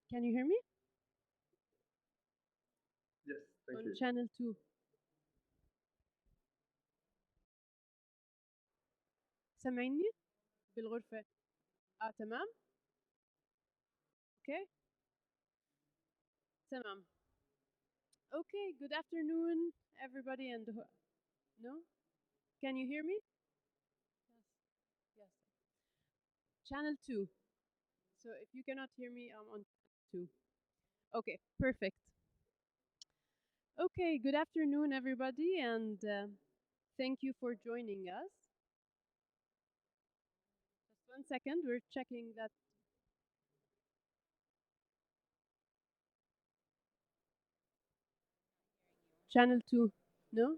Can you hear me? Yes, thank On you. channel 2. سامعني بالغرفة. تمام. Okay. تمام. Okay, good afternoon everybody and no? Can you hear me? Yes. Channel 2. So if you cannot hear me, I'm on channel 2. Okay, perfect. Okay, good afternoon everybody and thank you for joining us. Just 1 second, we're checking that. Channel 2. No?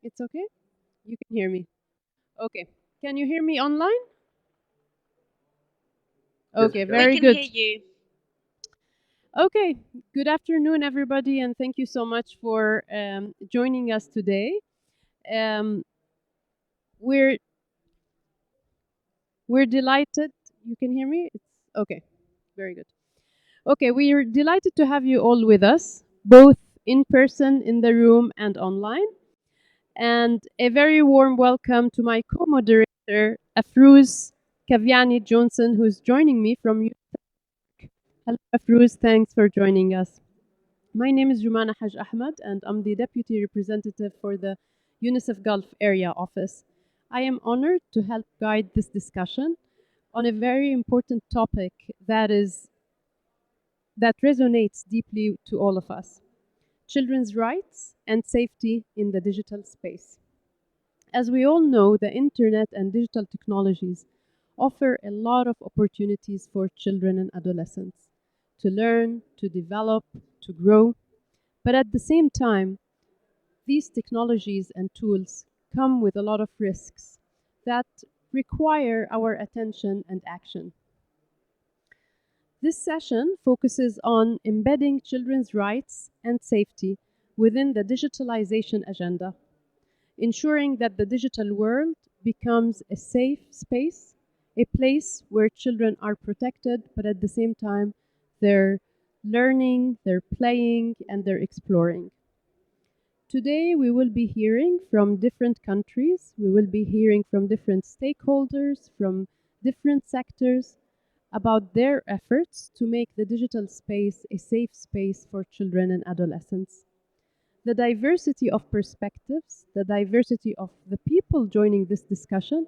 It's okay? You can hear me. Okay. Can you hear me online? Yes, we Okay, can. We very can good. hear you. Okay, good afternoon, everybody, and thank you so much for joining us today. Um, we're we're delighted. You can hear me? It's okay. Very good. Okay, we are delighted to have you all with us, both in person in the room and online. And a very warm welcome to my co-moderator, Afrouz Kaviani Johnson, who's joining me from New York. Hello, Afrouz. Thanks for joining us. My name is Jumana Haj Ahmed, and I'm the Deputy Representative for the UNICEF Gulf Area Office. I am honored to help guide this discussion on a very important topic that resonates deeply to all of us: children's rights and safety in the digital space. As we all know, the internet and digital technologies offer a lot of opportunities for children and adolescents to learn, to develop, to grow. But at the same time, these technologies and tools come with a lot of risks that require our attention and action. This session focuses on embedding children's rights and safety within the digitalization agenda, ensuring that the digital world becomes a safe space, a place where children are protected, but at the same time, they're learning, they're playing, and they're exploring. Today, we will be hearing from different countries. We will be hearing from different stakeholders, from different sectors about their efforts to make the digital space a safe space for children and adolescents. The diversity of perspectives, the diversity of the people joining this discussion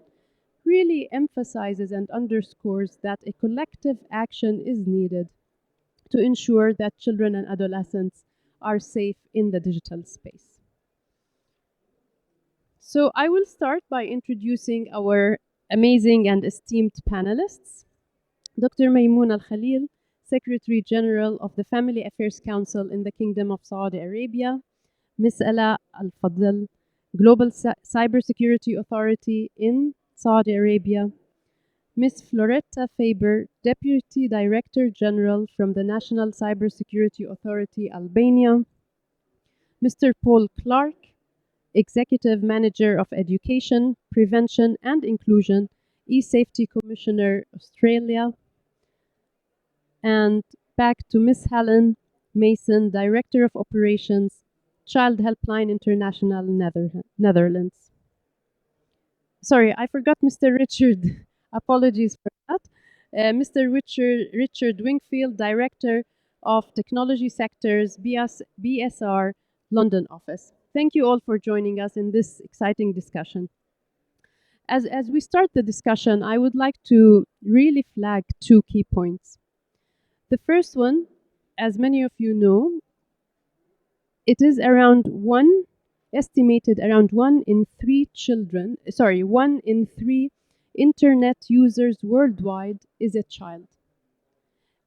really emphasizes and underscores that a collective action is needed to ensure that children and adolescents are safe in the digital space. So I will start by introducing our amazing and esteemed panelists. Dr. Maymoon Al Khalil, Secretary General of the Family Affairs Council in the Kingdom of Saudi Arabia. Ms. Ala Al Fadl, Global Cybersecurity Authority in Saudi Arabia. Ms. Floretta Faber, Deputy Director General from the National Cybersecurity Authority, Albania. Mr. Paul Clark, Executive Manager of Education, Prevention and Inclusion, eSafety Commissioner, Australia. And back to Ms. Helen Mason, Director of Operations, Child Helpline International, Netherlands. Sorry, I forgot Mr. Richard. Apologies for that. Mr. Richard Wingfield, Director of Technology Sectors, BSR, London office. Thank you all for joining us in this exciting discussion. As we start the discussion, I would like to really flag two key points. The first one, as many of you know, it is estimated around 1 in 3 internet users worldwide is a child.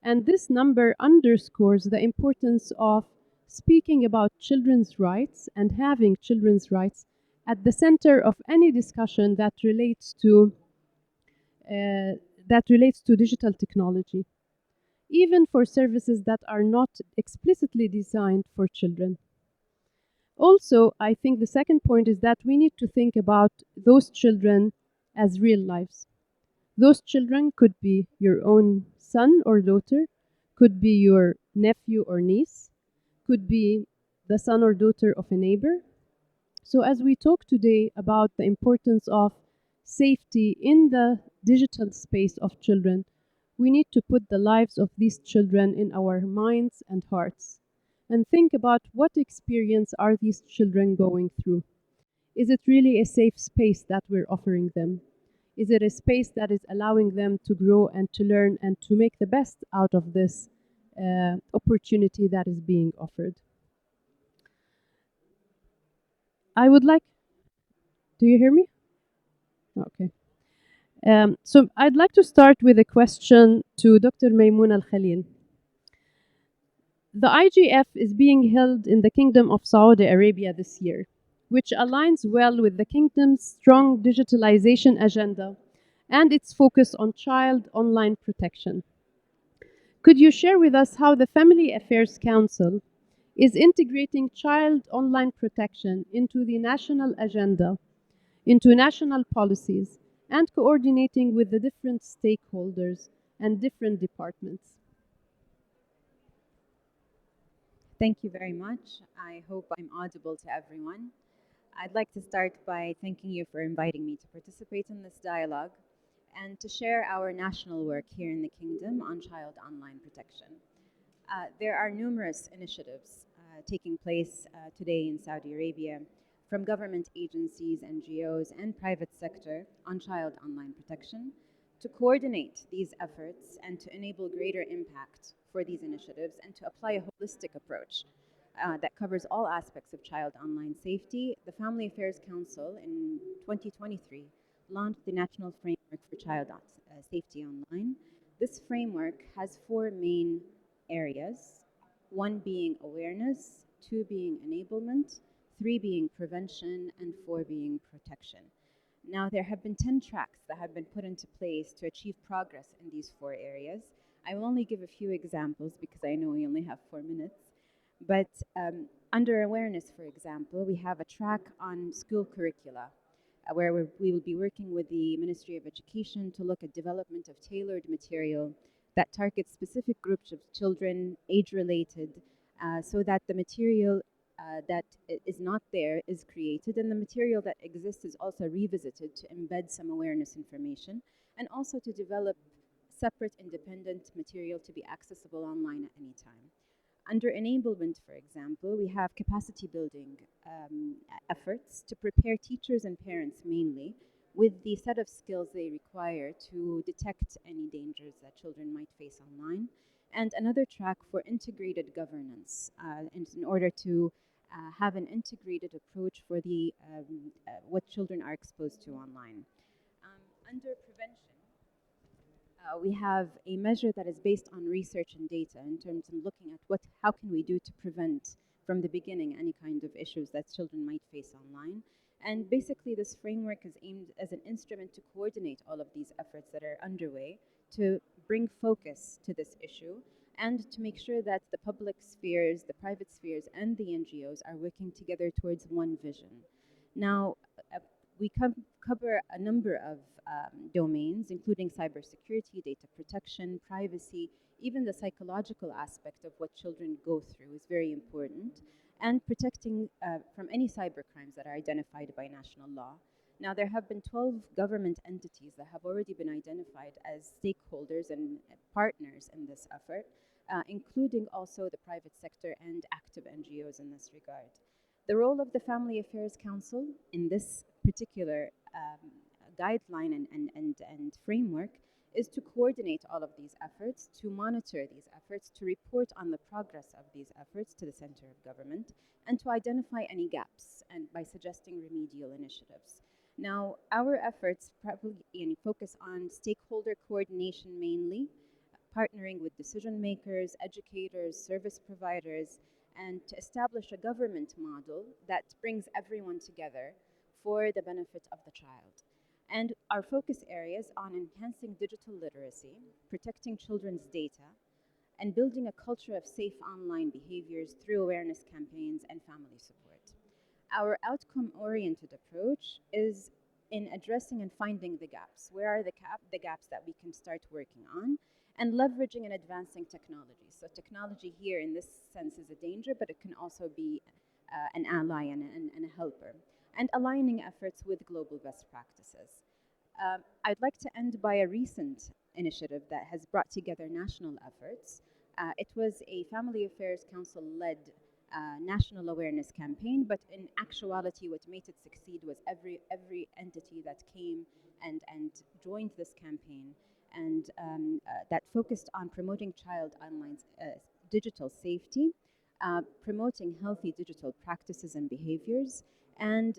And this number underscores the importance of speaking about children's rights and having children's rights at the center of any discussion that relates to digital technology, even for services that are not explicitly designed for children. Also, I think the second point is that we need to think about those children as real lives. Those children could be your own son or daughter, could be your nephew or niece, could be the son or daughter of a neighbor. So, as we talk today about the importance of safety in the digital space of children, we need to put the lives of these children in our minds and hearts and think about what experience are these children going through. Is it really a safe space that we're offering them? Is it a space that is allowing them to grow and to learn and to make the best out of this opportunity that is being offered? I would like, do you hear me? Okay. So I'd like to start with a question to Dr. Maymoon Al Khalil. The IGF is being held in the Kingdom of Saudi Arabia this year, which aligns well with the kingdom's strong digitalization agenda and its focus on child online protection. Could you share with us how the Family Affairs Council is integrating child online protection into the national agenda, into national policies, and coordinating with the different stakeholders and different departments? Thank you very much. I hope I'm audible to everyone. I'd like to start by thanking you for inviting me to participate in this dialogue and to share our national work here in the Kingdom on child online protection. There are numerous initiatives taking place today in Saudi Arabia from government agencies, NGOs, and private sector on child online protection to coordinate these efforts and to enable greater impact for these initiatives and to apply a holistic approach that covers all aspects of child online safety. The Family Affairs Council in 2023 launched the National Framework for Child Safety Online. This framework has four main areas, one being awareness, two being enablement, three being prevention, and four being protection. Now, there have been 10 tracks that have been put into place to achieve progress in these four areas. I will only give a few examples because I know we only have 4 minutes. But under awareness, for example, we have a track on school curricula where we will be working with the Ministry of Education to look at development of tailored material that targets specific groups of children, age-related, so that the material that is not there is created, and the material that exists is also revisited to embed some awareness information, and also to develop separate independent material to be accessible online at any time. Under enablement, for example, we have capacity building efforts to prepare teachers and parents mainly with the set of skills they require to detect any dangers that children might face online, and another track for integrated governance in order to have an integrated approach for the what children are exposed to online. Under prevention, we have a measure that is based on research and data in terms of looking at how can we do to prevent from the beginning any kind of issues that children might face online. And basically, this framework is aimed as an instrument to coordinate all of these efforts that are underway to bring focus to this issue and to make sure that the public spheres, the private spheres, and the NGOs are working together towards one vision. Now, we cover a number of domains, including cybersecurity, data protection, privacy, even the psychological aspect of what children go through is very important, and protecting from any cybercrimes that are identified by national law. Now, there have been 12 government entities that have already been identified as stakeholders and partners in this effort, including also the private sector and active NGOs in this regard. The role of the Family Affairs Council in this particular guideline and framework is to coordinate all of these efforts, to monitor these efforts, to report on the progress of these efforts to the center of government, and to identify any gaps and by suggesting remedial initiatives. Now, our efforts probably focus on stakeholder coordination mainly, partnering with decision makers, educators, service providers, and to establish a government model that brings everyone together for the benefit of the child. And our focus areas on enhancing digital literacy, protecting children's data, and building a culture of safe online behaviors through awareness campaigns and family support. Our outcome-oriented approach is in addressing and finding the gaps. Where are the gaps that we can start working on? And leveraging and advancing technology. So technology here in this sense is a danger, but it can also be an ally and a helper. And aligning efforts with global best practices. I'd like to end by a recent initiative that has brought together national efforts. It was a Family Affairs Council-led national awareness campaign, but in actuality, what made it succeed was every entity that came and joined this campaign and that focused on promoting child online digital safety, promoting healthy digital practices and behaviors, and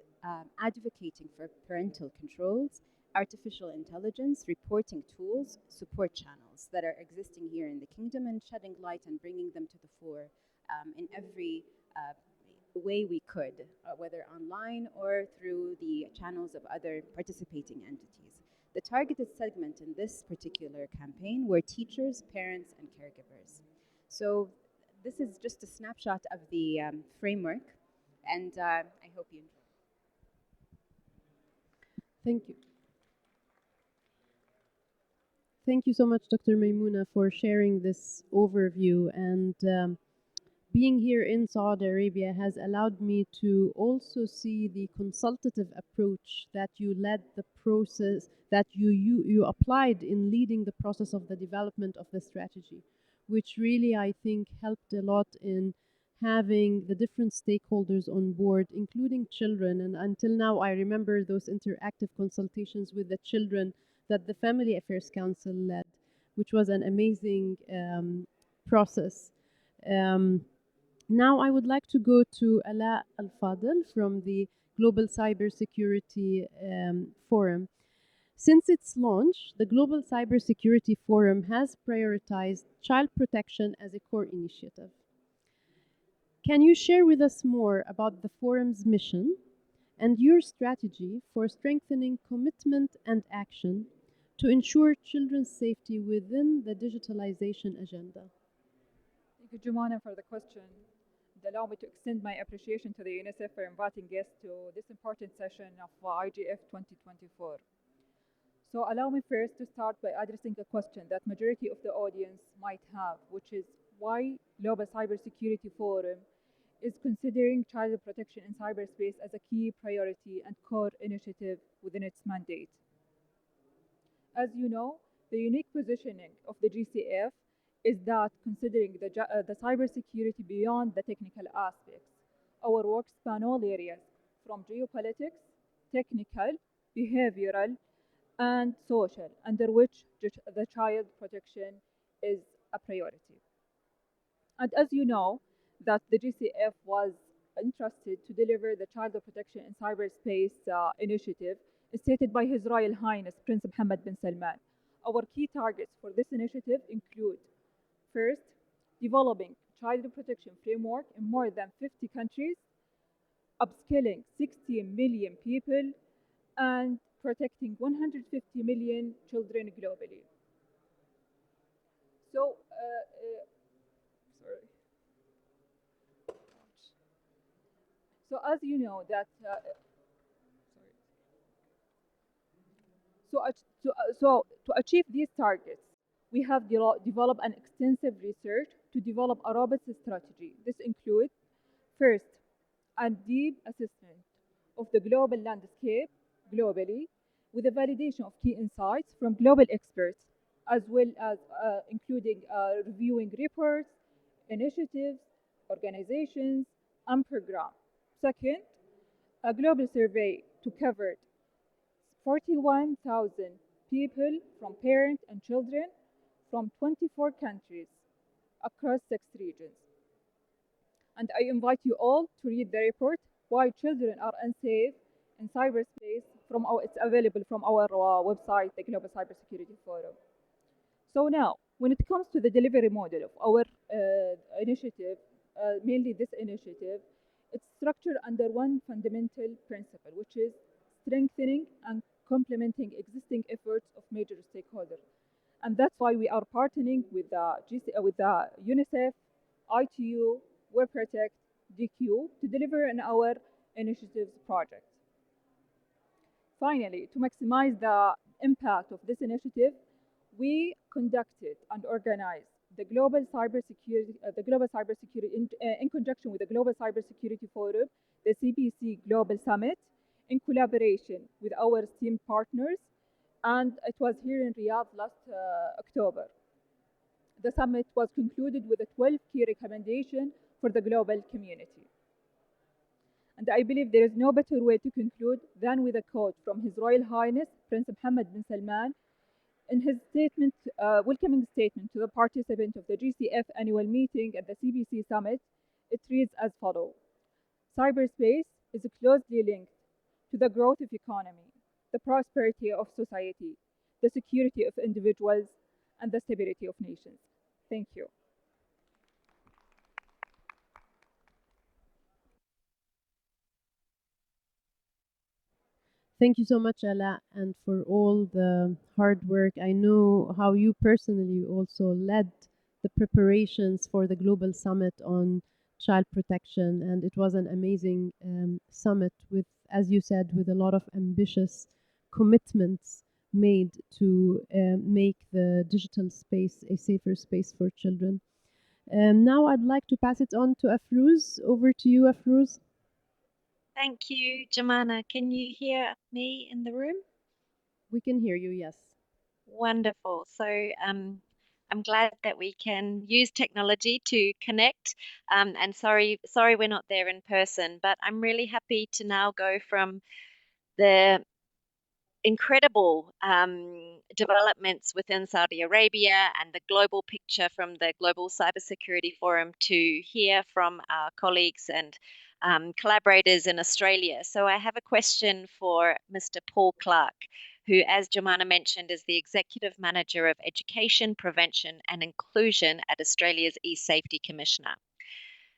advocating for parental controls, artificial intelligence, reporting tools, support channels that are existing here in the kingdom, and shedding light and bringing them to the fore in every way we could, whether online or through the channels of other participating entities. The targeted segment in this particular campaign were teachers, parents, and caregivers. So this is just a snapshot of the framework, and I hope you enjoy. Thank you. Thank you so much, Dr. Maimouna, for sharing this overview. And being here in Saudi Arabia has allowed me to also see the consultative approach that you led the process, that you applied in leading the process of the development of the strategy, which really, I think, helped a lot in having the different stakeholders on board, including children. And until now, I remember those interactive consultations with the children that the Family Affairs Council led, which was an amazing process. Um, Now I would like to go to Ala Al-Fadel from the Global Cybersecurity Forum. Since its launch, the Global Cybersecurity Forum has prioritized child protection as a core initiative. Can you share with us more about the forum's mission and your strategy for strengthening commitment and action to ensure children's safety within the digitalization agenda? Thank you, Jumana, for the question. And allow me to extend my appreciation to the UNICEF for inviting us to this important session of IGF 2024. So allow me first to start by addressing a question that majority of the audience might have, which is why Global Cybersecurity Forum is considering child protection in cyberspace as a key priority and core initiative within its mandate. As you know, the unique positioning of the GCF is that considering the cybersecurity beyond the technical aspects, our work span all areas from geopolitics, technical, behavioral, and social, under which the child protection is a priority. And as you know, that the GCF was entrusted to deliver the Child Protection in Cyberspace initiative stated by His Royal Highness Prince Mohammed bin Salman. Our key targets for this initiative include, first, developing child protection framework in more than 50 countries, upskilling 60 million people, and protecting 150 million children globally. So, sorry. So as you know that, to achieve these targets, we have developed an extensive research to develop a robust strategy. This includes, first, a deep assessment of the global landscape globally with a validation of key insights from global experts, as well as including reviewing reports, initiatives, organizations, and programs. Second, a global survey to cover 41,000 people from parents and children from 24 countries across 6 regions. And I invite you all to read the report, Why Children Are Unsafe in Cyberspace. It's available from our website, the Global Cybersecurity Forum. So now, when it comes to the delivery model of our initiative, mainly this initiative, it's structured under one fundamental principle, which is strengthening and complementing existing efforts of major stakeholders. And that's why we are partnering with UNICEF, ITU, WebProtect, DQ to deliver on our initiatives project. Finally, to maximize the impact of this initiative, we conducted and organized in conjunction with the Global Cybersecurity Forum, the CBC Global Summit, in collaboration with our esteemed partners, and it was here in Riyadh last October. The summit was concluded with a 12 key recommendation for the global community. And I believe there is no better way to conclude than with a quote from His Royal Highness Prince Mohammed bin Salman in his welcoming statement to the participants of the GCF annual meeting at the CBC summit. It reads as follows: cyberspace is closely linked to the growth of economy, the prosperity of society, the security of individuals, and the stability of nations. Thank you. Thank you so much, Ala, and for all the hard work. I know how you personally also led the preparations for the Global Summit on child protection, and it was an amazing summit with, as you said, with a lot of ambitious commitments made to make the digital space a safer space for children. Now I'd like to pass it on to Afrouz. Over to you, Afrouz. Thank you, Jemana. Can you hear me in the room? We can hear you, yes. Wonderful. So I'm glad that we can use technology to connect. And sorry we're not there in person, but I'm really happy to now go from the incredible developments within Saudi Arabia and the global picture from the Global Cybersecurity Forum to hear from our colleagues and collaborators in Australia. So I have a question for Mr. Paul Clark, who, as Jemana mentioned, is the Executive Manager of Education, Prevention and Inclusion at Australia's eSafety Commissioner.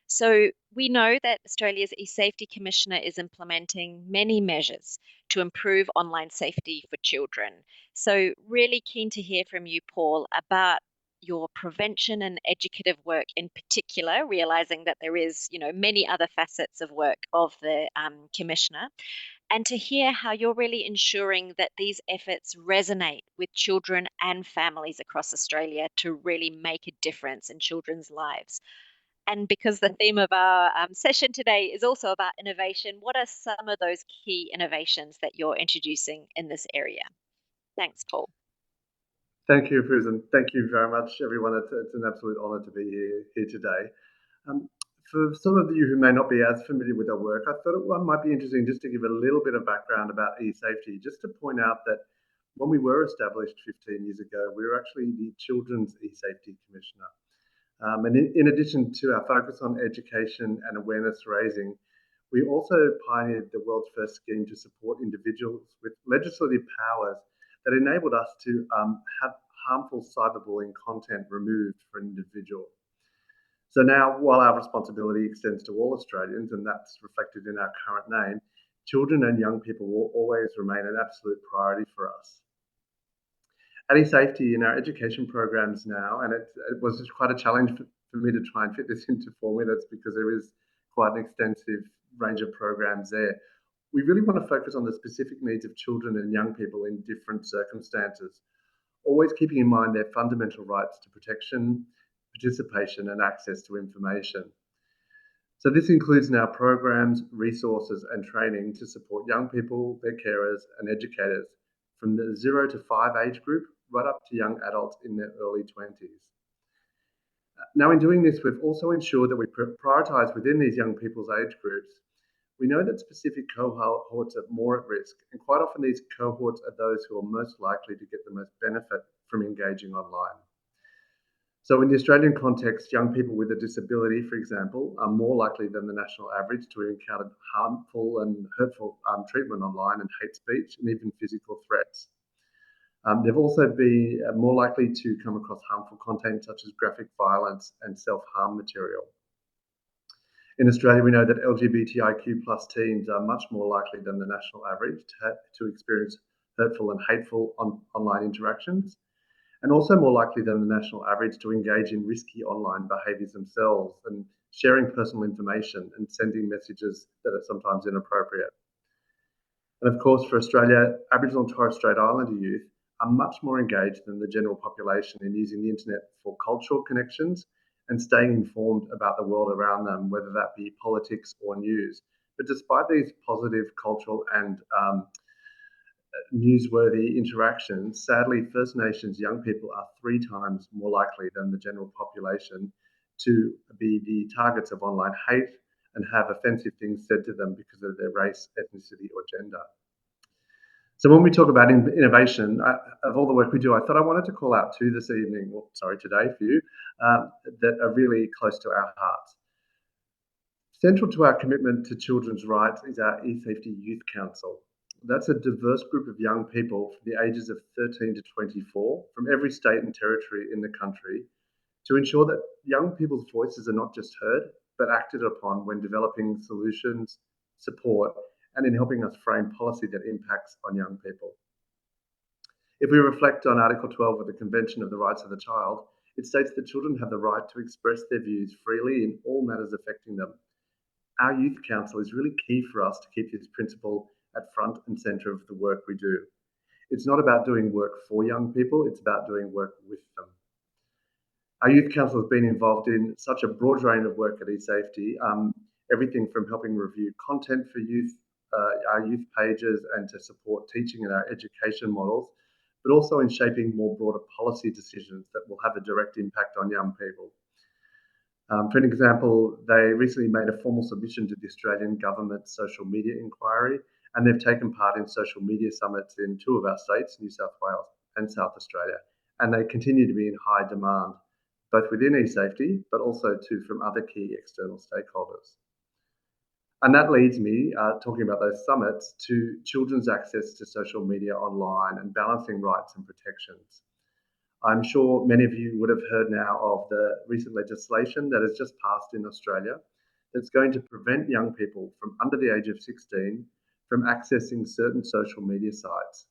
So we know that Australia's eSafety Commissioner is implementing many measures to improve online safety for children. So really keen to hear from you, Paul, about your prevention and educative work in particular, realizing that there is, many other facets of work of the Commissioner, and to hear how you're really ensuring that these efforts resonate with children and families across Australia to really make a difference in children's lives. And because the theme of our session today is also about innovation, what are some of those key innovations that you're introducing in this area? Thanks, Paul. Thank you, Susan. Thank you very much, everyone. It's an absolute honour to be here today. For some of you who may not be as familiar with our work, I thought it might be interesting just to give a little bit of background about eSafety, just to point out that when we were established 15 years ago, we were actually the Children's eSafety Commissioner. And in addition to our focus on education and awareness raising, we also pioneered the world's first scheme to support individuals with legislative powers that enabled us to have harmful cyberbullying content removed for an individual. So now, while our responsibility extends to all Australians, and that's reflected in our current name, children and young people will always remain an absolute priority for us. Adding safety in our education programs now, and it was quite a challenge for me to try and fit this into 4 minutes because there is quite an extensive range of programs there. We really want to focus on the specific needs of children and young people in different circumstances, always keeping in mind their fundamental rights to protection, participation, and access to information. So this includes now programs, resources, and training to support young people, their carers, and educators from the 0 to 5 age group right up to young adults in their early 20s. Now, in doing this, we've also ensured that we prioritise within these young people's age groups. We know that specific cohorts are more at risk, and quite often these cohorts are those who are most likely to get the most benefit from engaging online. So in the Australian context, young people with a disability, for example, are more likely than the national average to encounter harmful and hurtful treatment online and hate speech and even physical threats. They've also been more likely to come across harmful content such as graphic violence and self-harm material. In Australia, we know that LGBTIQ plus teens are much more likely than the national average to experience hurtful and hateful online interactions. and also more likely than the national average to engage in risky online behaviours themselves and sharing personal information and sending messages that are sometimes inappropriate. And of course, for Australia, Aboriginal and Torres Strait Islander youth are much more engaged than the general population in using the internet for cultural connections and staying informed about the world around them, whether that be politics or news. But despite these positive cultural and newsworthy interactions, sadly, First Nations young people are 3 times more likely than the general population to be the targets of online hate and have offensive things said to them because of their race, ethnicity, or gender. So when we talk about innovation, of all the work we do, I thought I wanted to call out two this evening, or sorry, today for you, that are really close to our hearts. Central to our commitment to children's rights is our eSafety Youth Council. That's a diverse group of young people from the ages of 13 to 24 from every state and territory in the country to ensure that young people's voices are not just heard, but acted upon when developing solutions, support, and in helping us frame policy that impacts on young people. If we reflect on Article 12 of the Convention of the Rights of the Child, it states that children have the right to express their views freely in all matters affecting them. Our Youth Council is really key for us to keep this principle at front and centre of the work we do. It's not about doing work for young people, it's about doing work with them. Our Youth Council has been involved in such a broad range of work at eSafety, everything from helping review content for youth, our youth pages, and to support teaching and our education models, but also in shaping more broader policy decisions that will have a direct impact on young people. For an example, they recently made a formal submission to the Australian Government Social Media Inquiry, and they've taken part in social media summits in 2 of our states, New South Wales and South Australia, and they continue to be in high demand, both within eSafety, but also too from other key external stakeholders. And that leads me, talking about those summits, to children's access to social media online and balancing rights and protections. I'm sure many of you would have heard now of the recent legislation that has just passed in Australia that's going to prevent young people from under the age of 16 from accessing certain social media sites.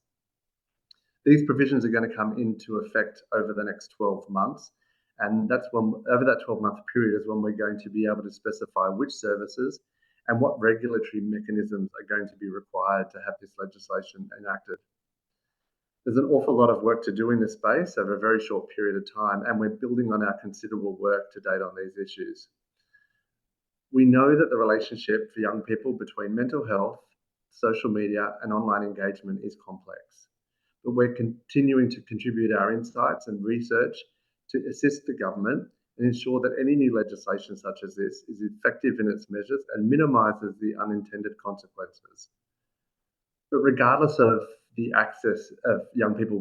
These provisions are going to come into effect over the next 12 months, and that's when, over that 12-month period, is when we're going to be able to specify which services and what regulatory mechanisms are going to be required to have this legislation enacted. There's an awful lot of work to do in this space over a very short period of time, and we're building on our considerable work to date on these issues. We know that the relationship for young people between mental health, social media, and online engagement is complex, but we're continuing to contribute our insights and research to assist the government and ensure that any new legislation such as this is effective in its measures and minimises the unintended consequences. But regardless of the access of young people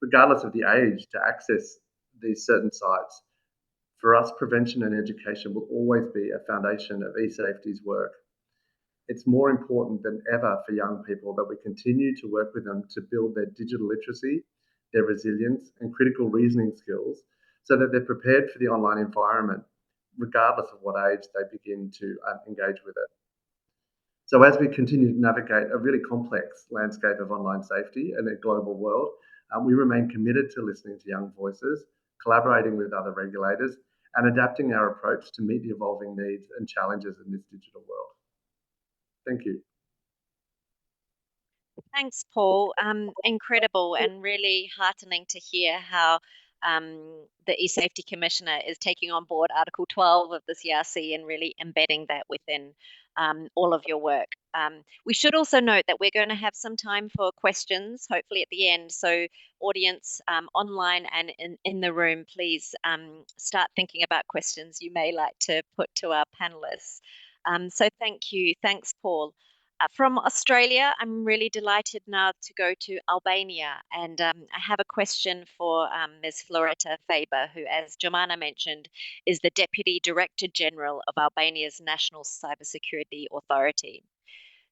regardless of the age to access these certain sites, for us, prevention and education will always be a foundation of eSafety's work. It's more important than ever for young people that we continue to work with them to build their digital literacy, their resilience, and critical reasoning skills so that they're prepared for the online environment, regardless of what age they begin to engage with it. So as we continue to navigate a really complex landscape of online safety in a global world, we remain committed to listening to young voices, collaborating with other regulators, and adapting our approach to meet the evolving needs and challenges in this digital world. Thank you. Thanks, Paul. Incredible and really heartening to hear how the eSafety Commissioner is taking on board Article 12 of the CRC and really embedding that within all of your work. We should also note that we're going to have some time for questions, hopefully at the end. So audience online and in the room, please start thinking about questions you may like to put to our panelists. So thank you. Thanks, Paul. From Australia, I'm really delighted now to go to Albania, and I have a question for Ms. Floretta Faber, who, as Jomana mentioned, is the Deputy Director General of Albania's National Cybersecurity Authority.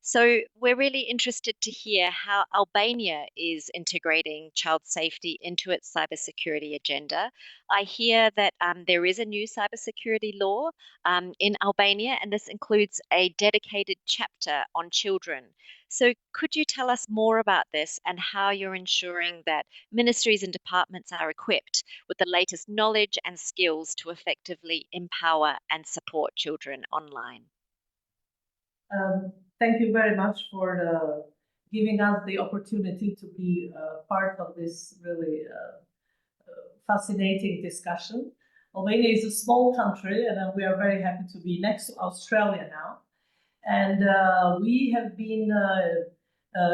So we're really interested to hear how Albania is integrating child safety into its cybersecurity agenda. I hear that there is a new cybersecurity law in Albania, and this includes a dedicated chapter on children. So could you tell us more about this and how you're ensuring that ministries and departments are equipped with the latest knowledge and skills to effectively empower and support children online? Thank you very much for giving us the opportunity to be part of this really fascinating discussion. Albania is a small country, and we are very happy to be next to Australia now. And we have been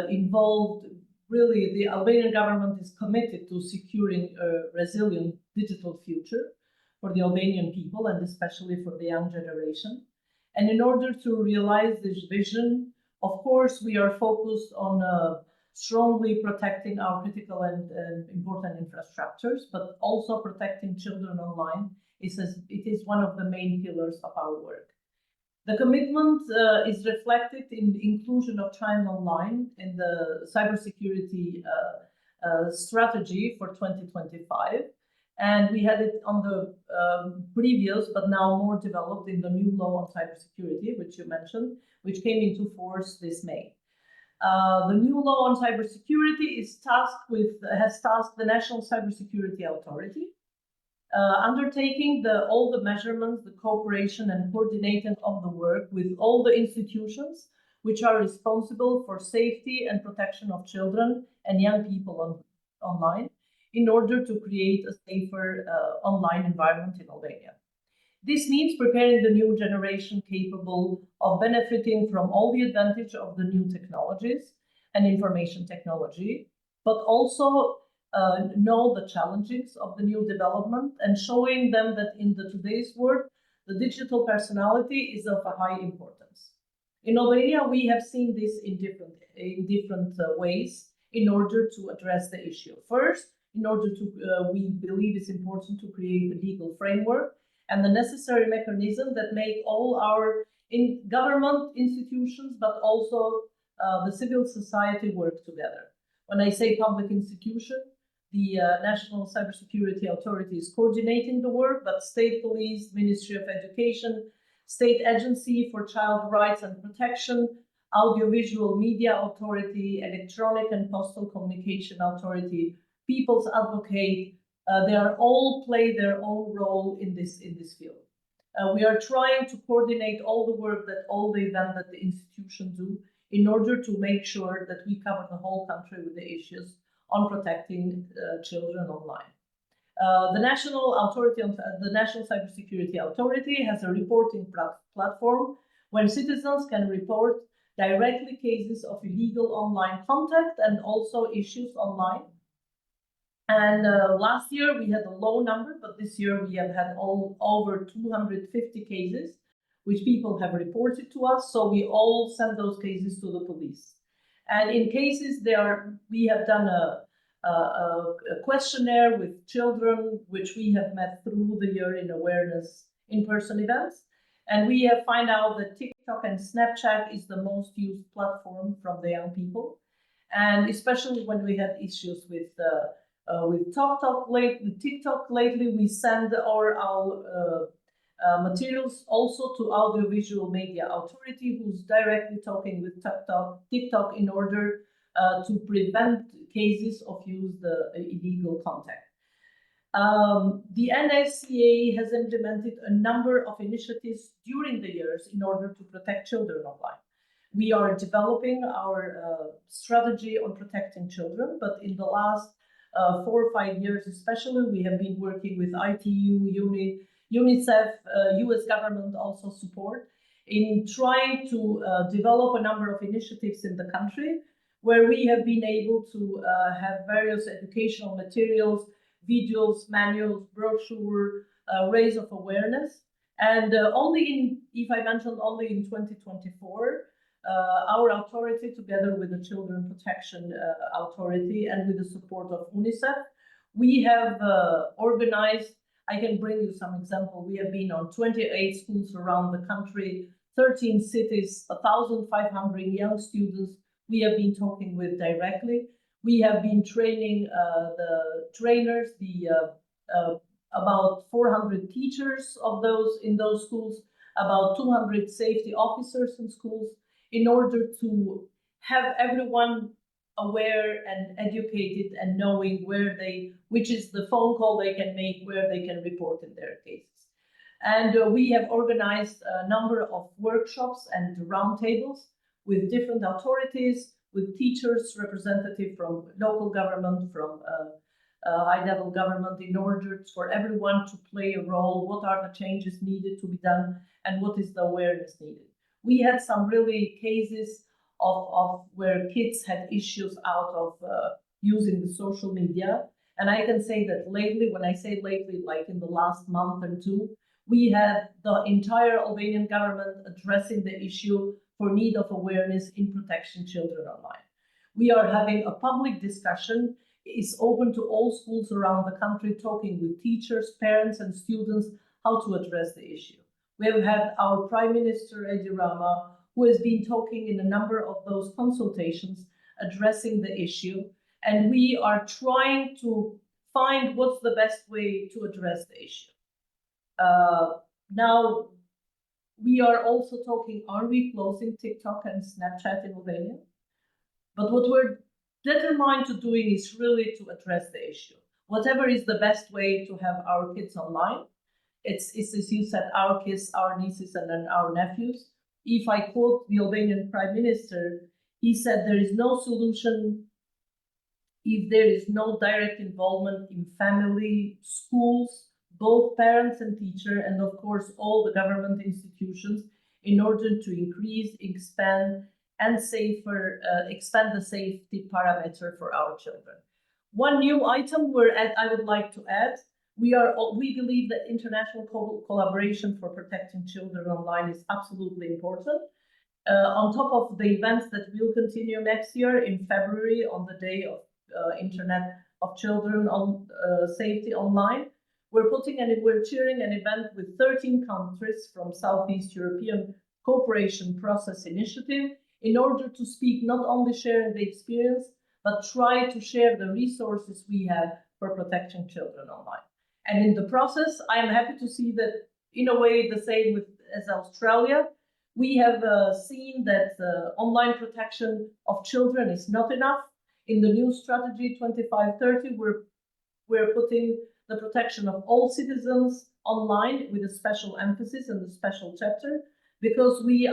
involved. Really, the Albanian government is committed to securing a resilient digital future for the Albanian people, and especially for the young generation. And in order to realize this vision, of course, we are focused on strongly protecting our critical and important infrastructures, but also protecting children online. It is one of the main pillars of our work. The commitment is reflected in the inclusion of child online in the cybersecurity strategy for 2025. And we had it on the previous, but now more developed in the new law on cybersecurity, which you mentioned, which came into force this May. The new law on cybersecurity has tasked the National Cybersecurity Authority undertaking all the measurements, the cooperation and coordinating of the work with all the institutions which are responsible for safety and protection of children and young people online in order to create a safer online environment in Albania. This means preparing the new generation capable of benefiting from all the advantage of the new technologies and information technology, but also know the challenges of the new development and showing them that in today's world, the digital personality is of a high importance. In Albania, we have seen this in different ways in order to address the issue. First, in order to, we believe it's important to create a legal framework and the necessary mechanism that make all our government institutions, but also the civil society work together. When I say public institution, the National Cybersecurity Authority is coordinating the work, but State Police, Ministry of Education, State Agency for Child Rights and Protection, Audiovisual Media Authority, Electronic and Postal Communication Authority, People's Advocate, they are all play their own role in this field. We are trying to coordinate all the work that all the events that the institutions do in order to make sure that we cover the whole country with the issues on protecting children online. The National Cybersecurity Authority has a reporting platform where citizens can report directly cases of illegal online contact and also issues online. And last year we had a low number, but this year we have had over 250 cases which people have reported to us. So we all send those cases to the police. And in cases we have done a questionnaire with children, which we have met through the year in awareness in-person events. And we have found out that TikTok and Snapchat is the most used platform from the young people. And especially when we had issues with TikTok lately, we send our materials also to Audiovisual Media Authority, who's directly talking with TikTok in order to prevent cases of illegal contact. The NSCA has implemented a number of initiatives during the years in order to protect children online. We are developing our strategy on protecting children, but in the last 4 or 5 years especially, we have been working with ITU, UNICEF, US government also support in trying to develop a number of initiatives in the country where we have been able to have various educational materials, videos, manuals, brochure, raise of awareness. And if I mentioned only in 2024, our authority, together with the Children Protection Authority and with the support of UNICEF, we have organized, I can bring you some example. We have been on 28 schools around the country, 13 cities, 1,500 young students we have been talking with directly. We have been training the trainers, about 400 teachers in those schools, about 200 safety officers in schools, in order to have everyone aware and educated and knowing which is the phone call they can make, where they can report in their cases. And we have organized a number of workshops and roundtables with different authorities, with teachers, representative from local government, from high-level government, in order for everyone to play a role. What are the changes needed to be done, and what is the awareness needed? We had some really cases of where kids had issues out of using the social media. And I can say that lately, when I say lately, like in the last month or two, we had the entire Albanian government addressing the issue for need of awareness in protecting children online. We are having a public discussion. It's open to all schools around the country, talking with teachers, parents, and students how to address the issue. We have had our Prime Minister, Edi Rama, who has been talking in a number of those consultations addressing the issue. And we are trying to find what's the best way to address the issue. Now, we are also talking, are we closing TikTok and Snapchat in Albania? But what we're determined to doing is really to address the issue. Whatever is the best way to have our kids online, it's as you said, our kids, our nieces, and then our nephews. If I quote the Albanian Prime Minister, he said there is no solution if there is no direct involvement in family, schools, both parents and teacher, and of course all the government institutions, in order to increase, expand, and expand the safety parameter for our children. One new item I would like to add: we believe that international collaboration for protecting children online is absolutely important. On top of the events that will continue next year in February on the day of Internet of Children on Safety Online, we're cheering an event with 13 countries from Southeast European Cooperation Process Initiative, in order to speak, not only sharing the experience, but try to share the resources we have for protecting children online. And in the process, I am happy to see that, in a way, the same as Australia, we have seen that online protection of children is not enough. In the new strategy 2530, we're putting the protection of all citizens online with a special emphasis in the special chapter, because we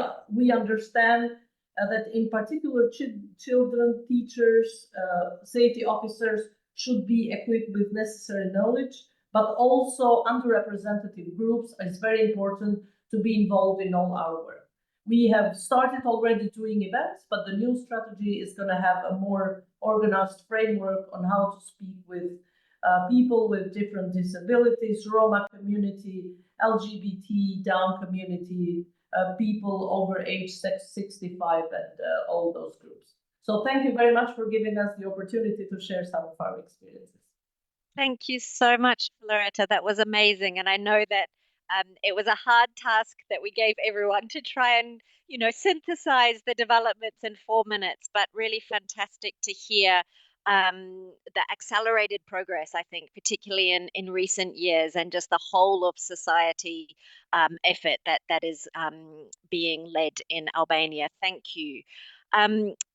understand that in particular children, teachers, safety officers should be equipped with necessary knowledge, but also underrepresented groups is very important to be involved in all our work. We have started already doing events, but the new strategy is going to have a more organized framework on how to speak with people with different disabilities, Roma community, LGBT, Down community, people over age 65, and all those groups. So thank you very much for giving us the opportunity to share some of our experiences. Thank you so much, Loretta. That was amazing. And I know that it was a hard task that we gave everyone to try and, synthesize the developments in 4 minutes, but really fantastic to hear the accelerated progress, I think, particularly in recent years, and just the whole of society effort that is being led in Albania. Thank you.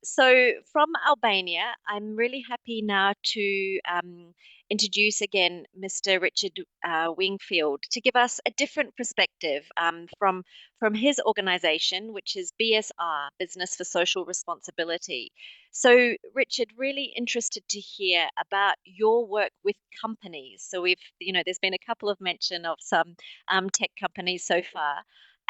So from Albania, I'm really happy now to introduce again Mr. Richard Wingfield to give us a different perspective from his organization, which is BSR, Business for Social Responsibility. So, Richard, really interested to hear about your work with companies. So there's been a couple of mention of some tech companies so far.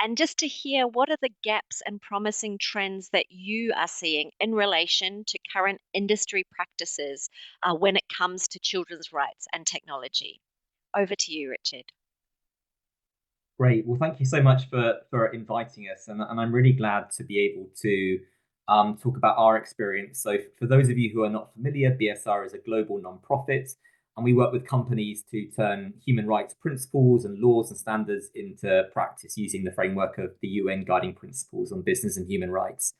And just to hear, what are the gaps and promising trends that you are seeing in relation to current industry practices when it comes to children's rights and technology? Over to you, Richard. Great. Well, thank you so much for inviting us. And I'm really glad to be able to talk about our experience. So for those of you who are not familiar, BSR is a global nonprofit, and we work with companies to turn human rights principles and laws and standards into practice using the framework of the UN Guiding Principles on Business and Human Rights.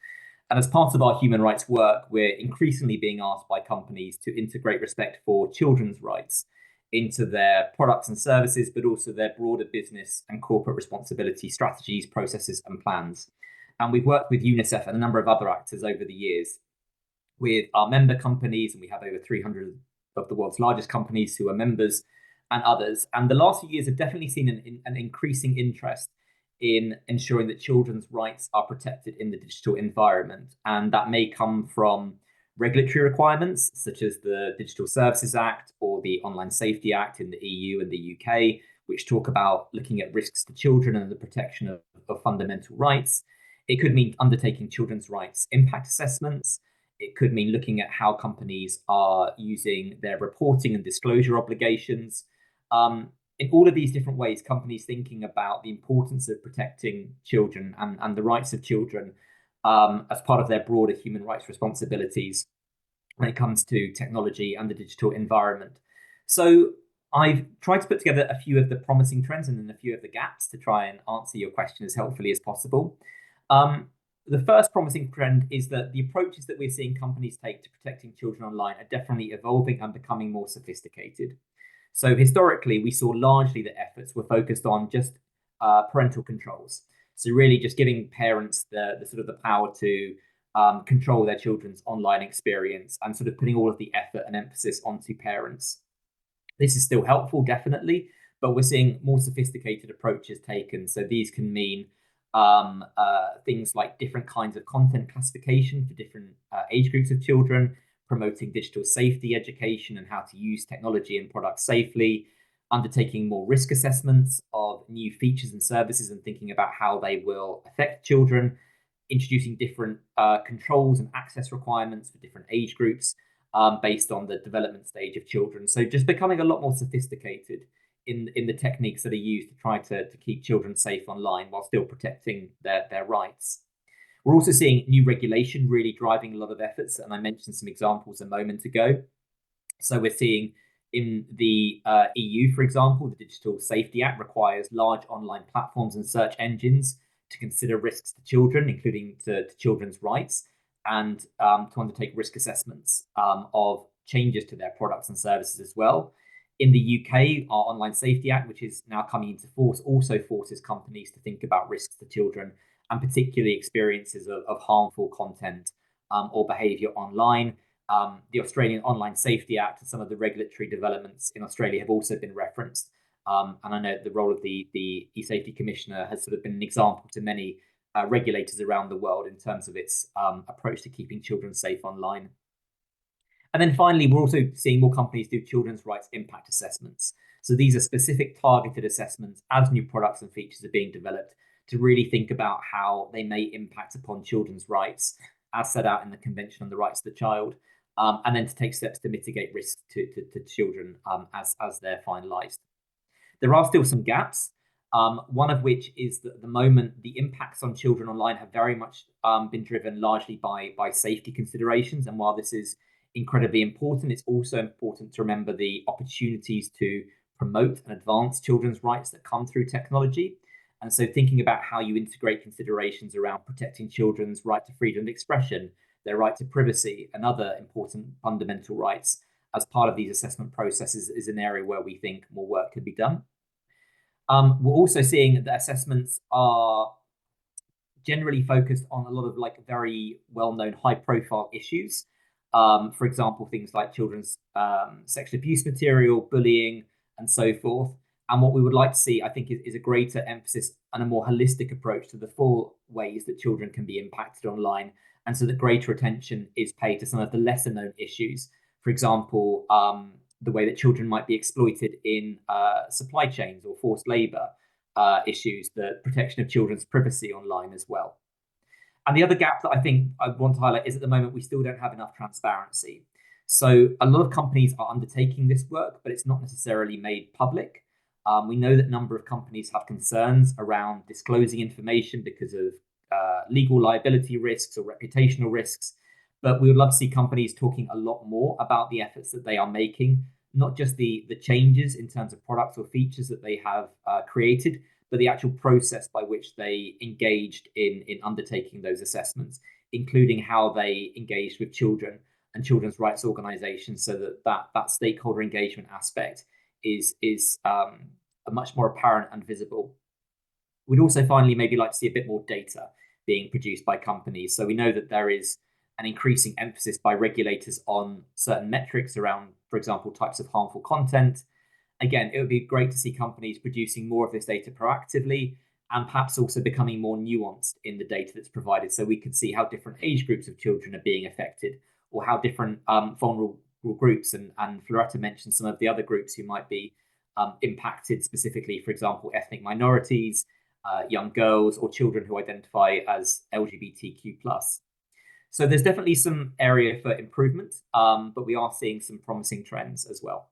And as part of our human rights work, we're increasingly being asked by companies to integrate respect for children's rights into their products and services, but also their broader business and corporate responsibility strategies, processes, and plans. And we've worked with UNICEF and a number of other actors over the years with our member companies, and we have over 300 of the world's largest companies who are members and others. And the last few years have definitely seen an increasing interest in ensuring that children's rights are protected in the digital environment. And that may come from regulatory requirements, such as the Digital Services Act or the Online Safety Act in the EU and the UK, which talk about looking at risks to children and the protection of fundamental rights. It could mean undertaking children's rights impact assessments. It could mean looking at how companies are using their reporting and disclosure obligations. In all of these different ways, companies thinking about the importance of protecting children and the rights of children as part of their broader human rights responsibilities when it comes to technology and the digital environment. So I've tried to put together a few of the promising trends and then a few of the gaps to try and answer your question as helpfully as possible. The first promising trend is that the approaches that we're seeing companies take to protecting children online are definitely evolving and becoming more sophisticated. So historically, we saw largely that efforts were focused on just parental controls. So really just giving parents the sort of the power to control their children's online experience and sort of putting all of the effort and emphasis onto parents. This is still helpful, definitely, but we're seeing more sophisticated approaches taken. So these can mean things like different kinds of content classification for different age groups of children, promoting digital safety education and how to use technology and products safely, undertaking more risk assessments of new features and services and thinking about how they will affect children, introducing different controls and access requirements for different age groups based on the development stage of children. So just becoming a lot more sophisticated in the techniques that are used to try to keep children safe online while still protecting their rights. We're also seeing new regulation really driving a lot of efforts, and I mentioned some examples a moment ago. So we're seeing in the EU, for example, the Digital Safety Act requires large online platforms and search engines to consider risks to children, including to children's rights, and to undertake risk assessments of changes to their products and services as well. In the UK, our Online Safety Act, which is now coming into force, also forces companies to think about risks to children and particularly experiences of harmful content or behaviour online. The Australian Online Safety Act and some of the regulatory developments in Australia have also been referenced. And I know the role of the e-safety commissioner has sort of been an example to many regulators around the world in terms of its approach to keeping children safe online. And then finally, we're also seeing more companies do children's rights impact assessments. So these are specific targeted assessments as new products and features are being developed to really think about how they may impact upon children's rights as set out in the Convention on the Rights of the Child, and then to take steps to mitigate risks to children as they're finalised. There are still some gaps, one of which is that at the moment, the impacts on children online have very much been driven largely by safety considerations. And while this is incredibly important, it's also important to remember the opportunities to promote and advance children's rights that come through technology. And so thinking about how you integrate considerations around protecting children's right to freedom of expression, their right to privacy, and other important fundamental rights as part of these assessment processes is an area where we think more work could be done. We're also seeing that assessments are generally focused on a lot of very well-known high-profile issues. For example, things like children's sexual abuse material, bullying, and so forth. And what we would like to see, I think, is a greater emphasis and a more holistic approach to the full ways that children can be impacted online, and so that greater attention is paid to some of the lesser known issues. For example, the way that children might be exploited in supply chains or forced labour issues, the protection of children's privacy online as well. And the other gap that I think I want to highlight is at the moment we still don't have enough transparency. So a lot of companies are undertaking this work, but it's not necessarily made public. We know that a number of companies have concerns around disclosing information because of legal liability risks or reputational risks. But we would love to see companies talking a lot more about the efforts that they are making, not just the changes in terms of products or features that they have created, but the actual process by which they engaged in undertaking those assessments, including how they engaged with children and children's rights organizations, so that stakeholder engagement aspect is much more apparent and visible. We'd also finally maybe like to see a bit more data, being produced by companies. So we know that there is an increasing emphasis by regulators on certain metrics around, for example, types of harmful content. Again, it would be great to see companies producing more of this data proactively and perhaps also becoming more nuanced in the data that's provided, so we can see how different age groups of children are being affected, or how different vulnerable groups, and Floretta mentioned some of the other groups who might be impacted specifically, for example, ethnic minorities, young girls, or children who identify as LGBTQ+. So there's definitely some area for improvement, but we are seeing some promising trends as well.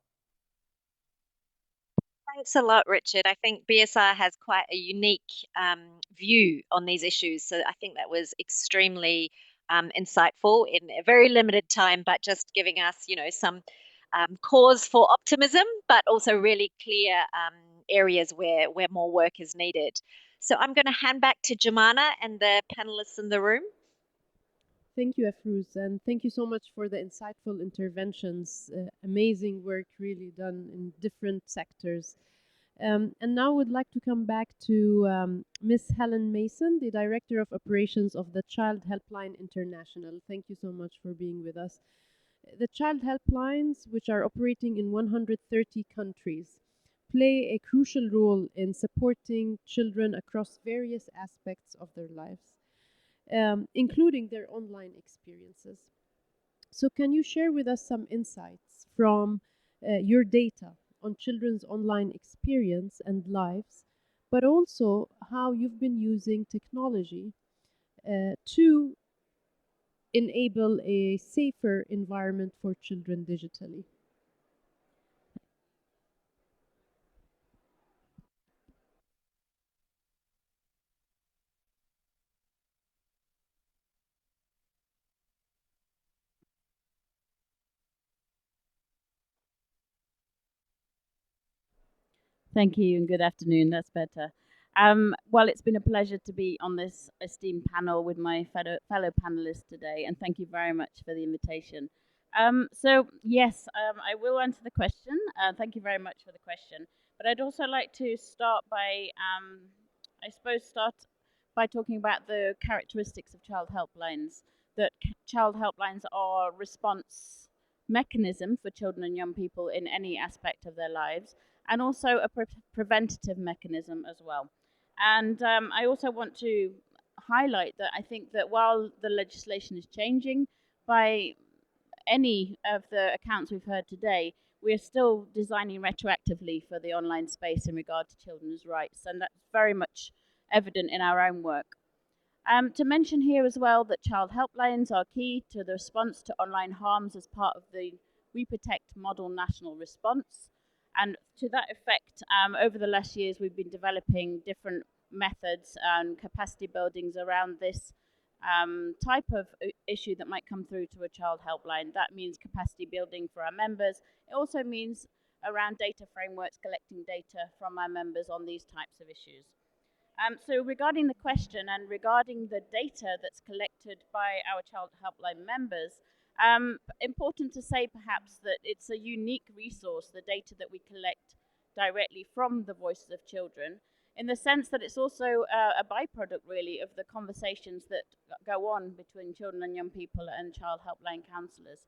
Thanks a lot, Richard. I think BSR has quite a unique view on these issues. So I think that was extremely insightful in a very limited time, but just giving us, some cause for optimism, but also really clear areas where more work is needed. So I'm going to hand back to Jumana and the panelists in the room. Thank you, Afrouz, and thank you so much for the insightful interventions. Amazing work really done in different sectors. And now I would like to come back to Miss Helen Mason, the Director of Operations of the Child Helpline International. Thank you so much for being with us. The Child Helplines, which are operating in 130 countries, play a crucial role in supporting children across various aspects of their lives, including their online experiences. So can you share with us some insights from your data on children's online experience and lives, but also how you've been using technology to enable a safer environment for children digitally? Thank you and good afternoon. That's better. Well, it's been a pleasure to be on this esteemed panel with my fellow panelists today, and thank you very much for the invitation. Yes, I will answer the question. Thank you very much for the question. But I'd also like to start by, start by talking about the characteristics of child helplines. That child helplines are response mechanism for children and young people in any aspect of their lives, and also a preventative mechanism as well. And I also want to highlight that I think that while the legislation is changing, by any of the accounts we've heard today, we're still designing retroactively for the online space in regard to children's rights, and that's very much evident in our own work. To mention here as well that child helplines are key to the response to online harms as part of the We Protect model national response. And to that effect, over the last years, we've been developing different methods and capacity buildings around this type of issue that might come through to a child helpline. That means capacity building for our members. It also means around data frameworks, collecting data from our members on these types of issues. So regarding the question and regarding the data that's collected by our child helpline members, important to say perhaps that it's a unique resource, the data that we collect directly from the voices of children, in the sense that it's also a byproduct really of the conversations that go on between children and young people and child helpline counsellors.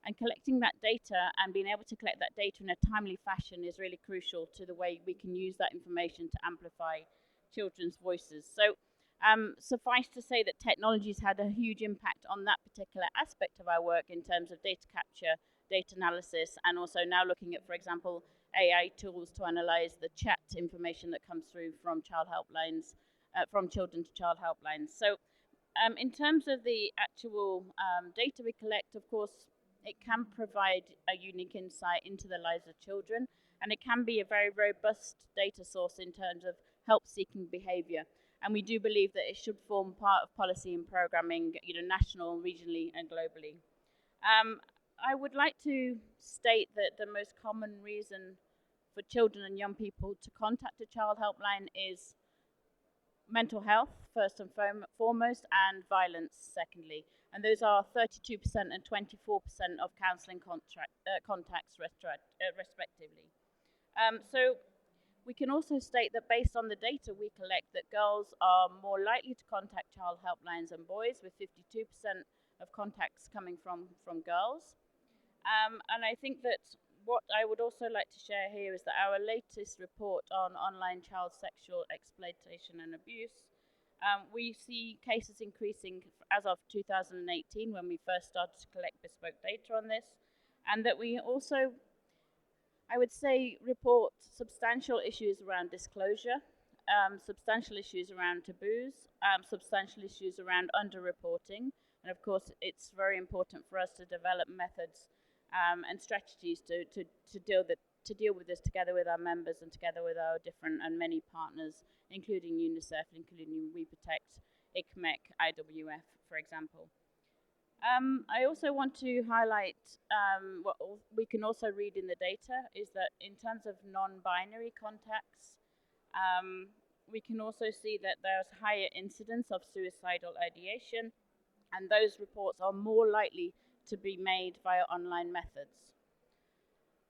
And collecting that data and being able to collect that data in a timely fashion is really crucial to the way we can use that information to amplify children's voices. So suffice to say that technology's had a huge impact on that particular aspect of our work in terms of data capture, data analysis, and also now looking at, for example, AI tools to analyze the chat information that comes through from child helplines, from children to child helplines. So in terms of the actual data we collect, of course, it can provide a unique insight into the lives of children, and it can be a very robust data source in terms of help-seeking behaviour. And we do believe that it should form part of policy and programming, national, regionally, and globally. I would like to state that the most common reason for children and young people to contact a child helpline is mental health, first and foremost, and violence, secondly. And those are 32% and 24% of counselling contacts, respectively. So We can also state that based on the data we collect, that girls are more likely to contact child helplines than boys, with 52% of contacts coming from girls. And I think that what I would also like to share here is that our latest report on online child sexual exploitation and abuse, we see cases increasing as of 2018, when we first started to collect bespoke data on this, and that we also, I would say, report substantial issues around disclosure, substantial issues around taboos, substantial issues around underreporting, and of course it's very important for us to develop methods and strategies to deal with this together with our members and together with our different and many partners, including UNICEF, including We Protect, ICMEC, IWF, for example. I also want to highlight what we can also read in the data is that in terms of non-binary contacts, we can also see that there's higher incidence of suicidal ideation, and those reports are more likely to be made via online methods.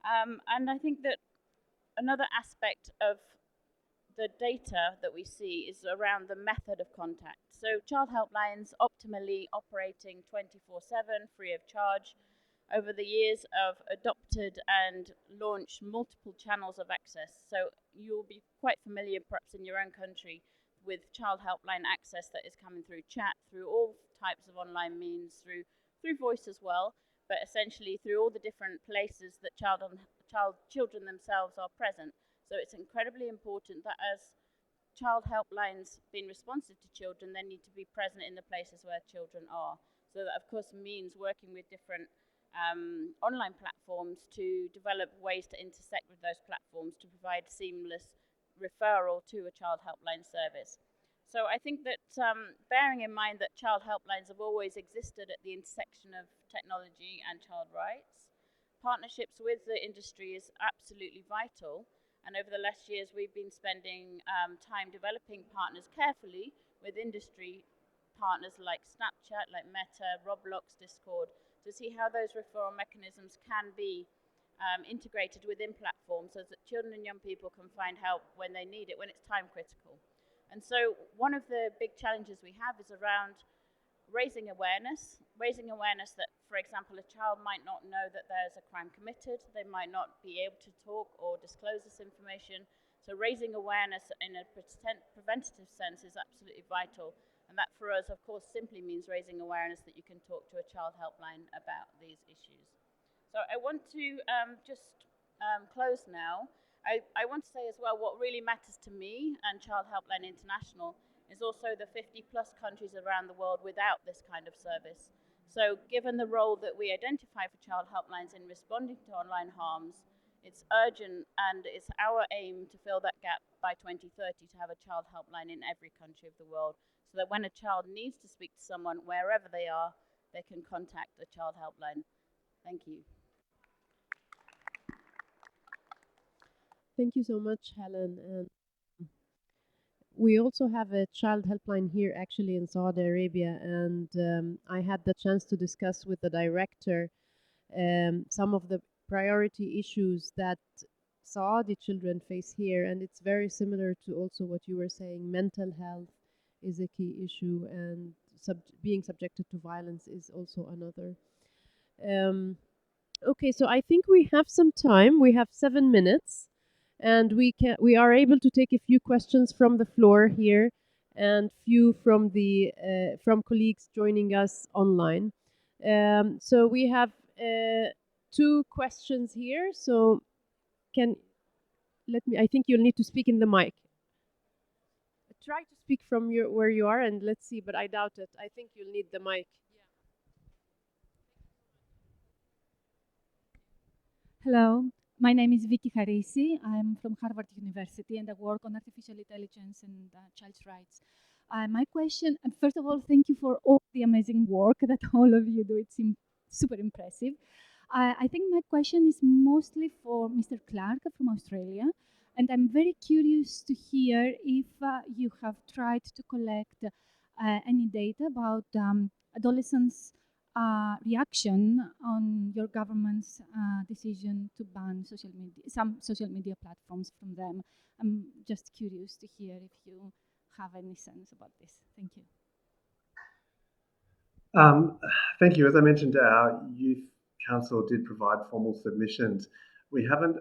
And I think that another aspect of the data that we see is around the method of contact. So child helplines optimally operating 24/7, free of charge. Over the years, have adopted and launched multiple channels of access. So you'll be quite familiar, perhaps in your own country, with child helpline access that is coming through chat, through all types of online means, through voice as well, but essentially through all the different places that children themselves are present. So it's incredibly important that as child helplines being responsive to children, they need to be present in the places where children are. So that, of course, means working with different online platforms to develop ways to intersect with those platforms to provide seamless referral to a child helpline service. So I think that bearing in mind that child helplines have always existed at the intersection of technology and child rights, partnerships with the industry is absolutely vital. And over the last years, we've been spending time developing partners carefully with industry partners like Snapchat, like Meta, Roblox, Discord, to see how those referral mechanisms can be integrated within platforms so that children and young people can find help when they need it, when it's time critical. And so one of the big challenges we have is around raising awareness that, for example, a child might not know that there's a crime committed, they might not be able to talk or disclose this information. So raising awareness in a preventative sense is absolutely vital. And that for us, of course, simply means raising awareness that you can talk to a child helpline about these issues. So I want to just close now. I want to say as well what really matters to me and Child Helpline International is also the 50 plus countries around the world without this kind of service. So given the role that we identify for child helplines in responding to online harms, it's urgent and it's our aim to fill that gap by 2030 to have a child helpline in every country of the world, so that when a child needs to speak to someone wherever they are, they can contact a child helpline. Thank you. Thank you so much, Helen. And we also have a child helpline here actually in Saudi Arabia, and I had the chance to discuss with the director some of the priority issues that Saudi children face here, and it's very similar to also what you were saying. Mental health is a key issue, and being subjected to violence is also another. Okay, so I think we have some time. We have 7 minutes. And we are able to take a few questions from the floor here and few from the from colleagues joining us online. So we have 2 questions here. So I think you'll need to speak in the mic. Try to speak from where you are, and let's see, but I doubt it. I think you'll need the mic. Hello. My name is Vicky Harisi. I'm from Harvard University and I work on artificial intelligence and child's rights. My question, and first of all, thank you for all the amazing work that all of you do. It seems super impressive. I think my question is mostly for Mr. Clark from Australia. And I'm very curious to hear if you have tried to collect any data about adolescents reaction on your government's decision to ban some social media platforms from them. I'm just curious to hear if you have any sense about this. Thank you. Thank you. As I mentioned, our youth council did provide formal submissions. We haven't,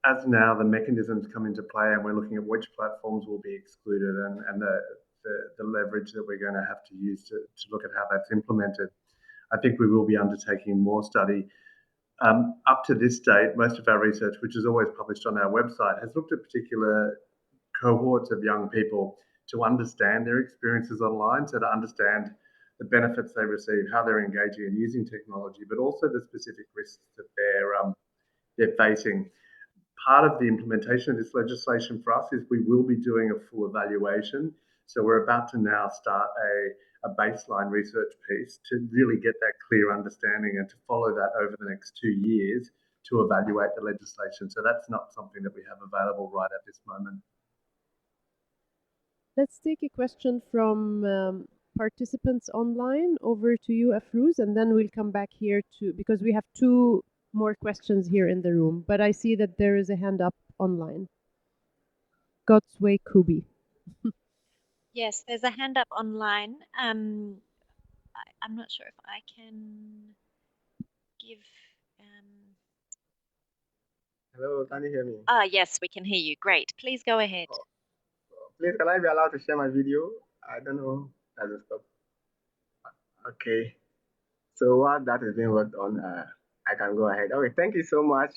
as now the mechanisms come into play, and we're looking at which platforms will be excluded and the leverage that we're going to have to use to look at how that's implemented. I think we will be undertaking more study. Up to this date, most of our research, which is always published on our website, has looked at particular cohorts of young people to understand their experiences online, so to understand the benefits they receive, how they're engaging and using technology, but also the specific risks that they're facing. Part of the implementation of this legislation for us is we will be doing a full evaluation. So we're about to now start a baseline research piece to really get that clear understanding and to follow that over the next 2 years to evaluate the legislation. So that's not something that we have available right at this moment. Let's take a question from participants online. Over to you, Afrouz, and then we'll come back here because we have 2 more questions here in the room. But I see that there is a hand up online. God's way, Kubi. Yes, there's a hand up online. I'm not sure if I can give. Hello, can you hear me? Yes, we can hear you. Great. Please go ahead. Please, can I be allowed to share my video? I don't know. Does it stop? Okay. So while that is being worked on, I can go ahead. Okay, thank you so much.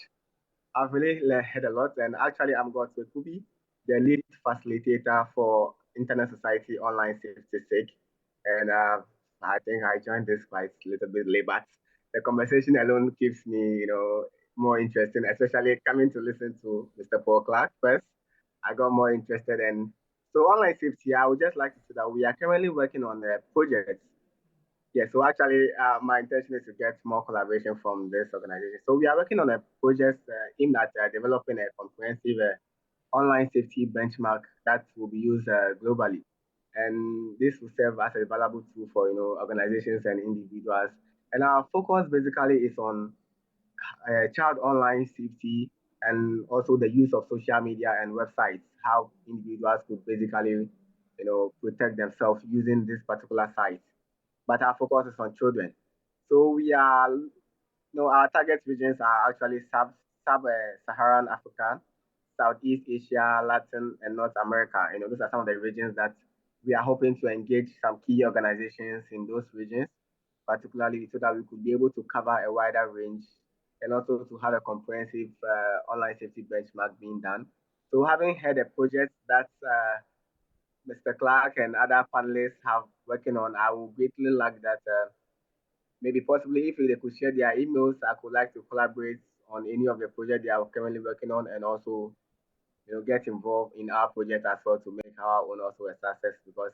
I've really heard a lot, and actually, I'm Godwin Kubi, the lead facilitator for Internet Society Online Safety Sake. And I think I joined this quite a little bit late, but the conversation alone keeps me, more interesting, especially coming to listen to Mr. Paul Clark first. I got more interested, and so online safety. I would just like to say that we are currently working on a project. Yeah, so actually, my intention is to get more collaboration from this organization. So we are working on a project aimed at developing a comprehensive online safety benchmark that will be used globally. And this will serve as a valuable tool for organizations and individuals. And our focus basically is on child online safety and also the use of social media and websites, how individuals could basically protect themselves using this particular site. But our focus is on children. So we are, our target regions are actually sub-Saharan Africa, Southeast Asia, Latin, and North America. Those are some of the regions that we are hoping to engage some key organizations in those regions, particularly so that we could be able to cover a wider range and also to have a comprehensive online safety benchmark being done. So having had a project that Mr. Clark and other panelists have working on, I will greatly like that maybe possibly if they could share their emails, I could like to collaborate on any of the projects they are currently working on and also get involved in our project as well to make our own also a success because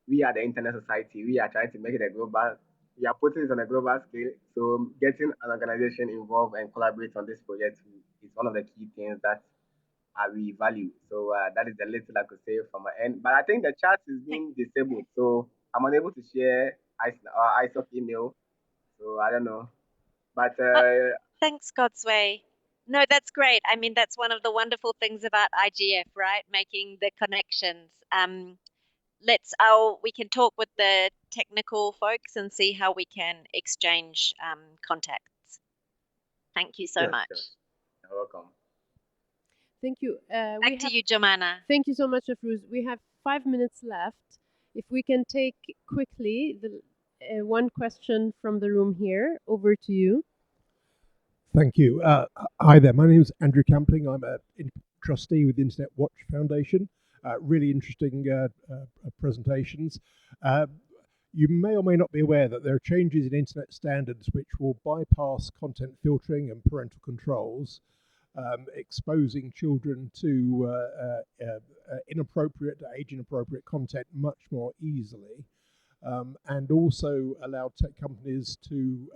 we are the Internet Society. We are trying to make it a global, we are putting it on a global scale. So getting an organization involved and collaborate on this project is one of the key things that we value. So that is the little I could say from my end. But I think the chat is being disabled. So I'm unable to share ISOC email. So I don't know. But thanks, Godsway. No, that's great. I mean, that's one of the wonderful things about IGF, right? Making the connections. We can talk with the technical folks and see how we can exchange contacts. Thank you so much. You're welcome. Thank you. Back to you, Jomana. Thank you so much, Afrouz. We have 5 minutes left. If we can take quickly the one question from the room here. Over to you. Thank you. Hi there. My name is Andrew Campling. I'm a trustee with the Internet Watch Foundation. Really interesting presentations. You may or may not be aware that there are changes in internet standards which will bypass content filtering and parental controls, exposing children to age-inappropriate content much more easily, and also allow tech companies to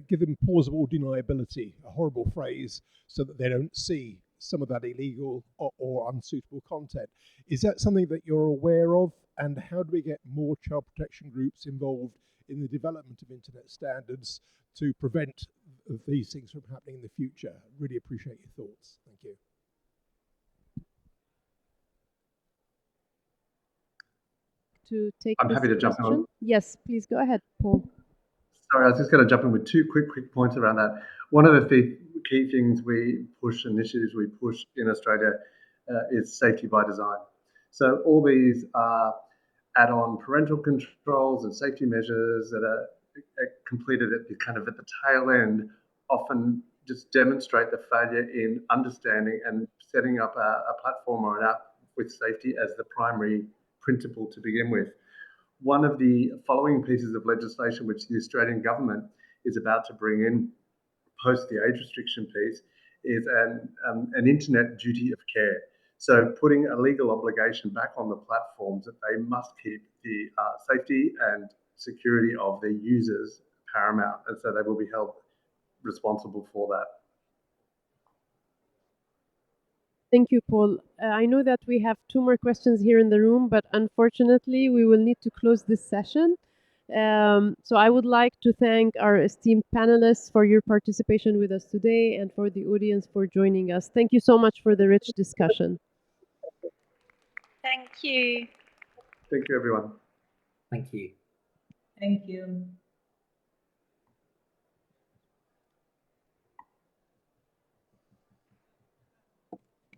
give them plausible deniability, a horrible phrase, so that they don't see some of that illegal or unsuitable content. Is that something that you're aware of? And how do we get more child protection groups involved in the development of internet standards to prevent these things from happening in the future. Really appreciate your thoughts. Thank you. To take I'm this happy to jump question? in. Yes, please go ahead, Paul. Sorry, I was just going to jump in with two quick points around that. One of the key things we push, initiatives we push in Australia, is safety by design. So all these add-on parental controls and safety measures that are completed at the tail end often just demonstrate the failure in understanding and setting up a platform or an app with safety as the primary principle to begin with. One of the following pieces of legislation which the Australian government is about to bring in post the age restriction piece is an internet duty of care. So putting a legal obligation back on the platforms that they must keep the safety and security of their users paramount, and so they will be held responsible for that. Thank you, Paul. I know that we have two more questions here in the room, but unfortunately, we will need to close this session. So I would like to thank our esteemed panelists for your participation with us today and for the audience for joining us. Thank you so much for the rich discussion. Thank you. Thank you, everyone. Thank you. Thank you.